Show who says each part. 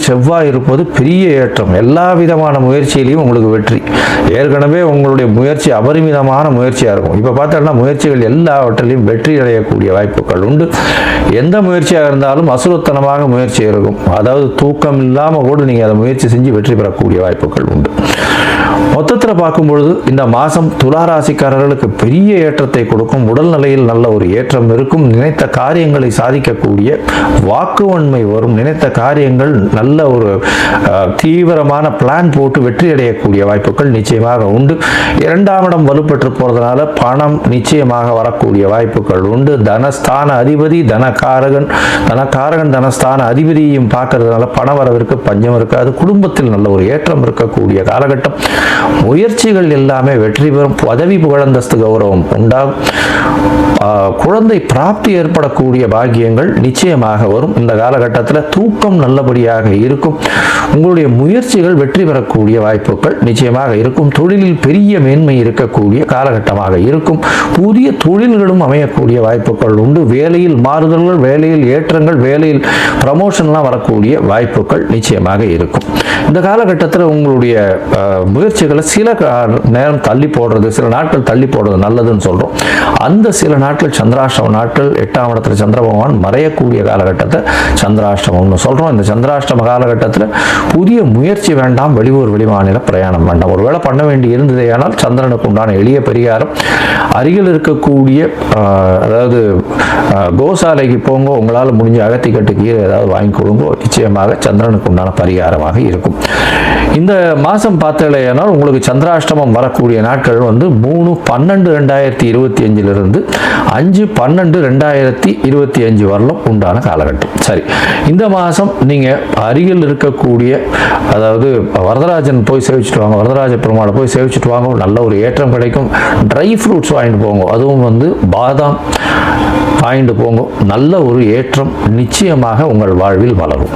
Speaker 1: செவ்வாய் இருப்பது பெரிய ஏற்றம். எல்லா விதமான முயற்சியிலையும் உங்களுக்கு வெற்றி. ஏற்கனவே உங்களுடைய முயற்சி அபரிமிதமான முயற்சியாக இருக்கும். இப்போ பார்த்தோம்னா முயற்சிகள் எல்லாவற்றிலையும் வெற்றி அடையக்கூடிய வாய்ப்புகள் உண்டு. எந்த முயற்சியாக இருந்தாலும் அசுரத்தனமாக முயற்சி இருக்கும். அதாவது தூக்கம் இல்லாமல் கூட நீங்கள் அதை முயற்சி செஞ்சு வெற்றி பெறக்கூடிய வாய்ப்புகள் உண்டு. மொத்தத்தில் பார்க்கும்பொழுது இந்த மாதம் துலா ராசிக்காரர்களுக்கு பெரிய ஏற்றத்தை கொடுக்கும். உடல் நிலையில் நல்ல ஒரு ஏற்றம் இருக்கும். நினைத்த காரியங்களை சாதிக்கக்கூடிய வாக்குவன்மை வரும். நினைத்த காரியங்கள் நல்ல ஒரு தீவிரமான பிளான் போட்டு வெற்றி அடையக்கூடிய வாய்ப்புகள் நிச்சயமாக உண்டு. 2ஆம் இடம் வலுப்பெற்று போறதுனால பணம் நிச்சயமாக வரக்கூடிய வாய்ப்புகள் உண்டு. தனஸ்தான அதிபதி தனகாரகன் தனஸ்தான அதிபதியையும் பார்க்கறதுனால பண வரவிற்கு பஞ்சம் இருக்காது. குடும்பத்தில் நல்ல ஒரு ஏற்றம் இருக்கக்கூடிய காலகட்டம். முயற்சிகள் எல்லாமே வெற்றி பெறும். பதவி புகழந்தஸ்து கௌரவம் உண்டாகும். குழந்தை பிராப்தி ஏற்படக்கூடிய பாக்கியங்கள் நிச்சயமாக வரும். இந்த காலகட்டத்தில் தூக்கம் நல்லபடியாக இருக்கும். உங்களுடைய முயற்சிகள் வெற்றி பெறக்கூடிய வாய்ப்புகள் நிச்சயமாக இருக்கும். தொழிலில் பெரிய மேன்மை இருக்கக்கூடிய காலகட்டமாக இருக்கும். புதிய தொழில்களும் அமையக்கூடிய வாய்ப்புகள் உண்டு. வேலையில் மாறுதல்கள், வேலையில் ஏற்றங்கள், வேலையில் ப்ரமோஷன்லாம் வரக்கூடிய வாய்ப்புகள் நிச்சயமாக இருக்கும். இந்த காலகட்டத்தில் உங்களுடைய முயற்சிகளை சில நேரம் தள்ளி போடுறது, சில நாட்கள் தள்ளி போடுறது நல்லதுன்னு சொல்கிறோம். அந்த சில நாட்கள் சந்திராஷ்டம நாட்கள். 8ஆம் இடத்துல சந்திர பகவான் மறையக்கூடிய காலகட்டத்தை சந்திராஷ்டமம்னு சொல்கிறோம். இந்த சந்திராஷ்டம காலகட்டத்தில் புதிய முயற்சி வேண்டாம். வெளியூர் வெளிமாநில பிரயாணம் வேண்டாம். ஒருவேளை பண்ண வேண்டி இருந்ததே ஆனால் சந்திரனுக்கு உண்டான எளிய பரிகாரம் அருகில் இருக்கக்கூடிய அதாவது கோசாலைக்கு போங்க. உங்களால் முடிஞ்ச அகத்திக்கட்டு கீரை ஏதாவது வாங்கி கொடுங்க. நிச்சயமாக சந்திரனுக்கு உண்டான பரிகாரமாக இருக்கும். இந்த மாதம் பார்த்தலையானால் உங்களுக்கு சந்திராஷ்டமம் வரக்கூடிய நாட்கள் 3/12/2025 5/12/2025 வரலும் உண்டான காலகட்டம். சரி, இந்த மாதம் நீங்கள் அருகில் இருக்கக்கூடிய அதாவது வரதராஜன் போய் சேவிச்சுட்டு வாங்க. வரதராஜ பெருமாளை போய் சேவிச்சுட்டு வாங்க. நல்ல ஒரு ஏற்றம் கிடைக்கும். ட்ரை ஃப்ரூட்ஸ் வாங்கிட்டு போங்க. அதுவும் பாதாம் வாங்கிட்டு போங்க. நல்ல ஒரு ஏற்றம் நிச்சயமாக உங்கள் வாழ்வில் வளரும்.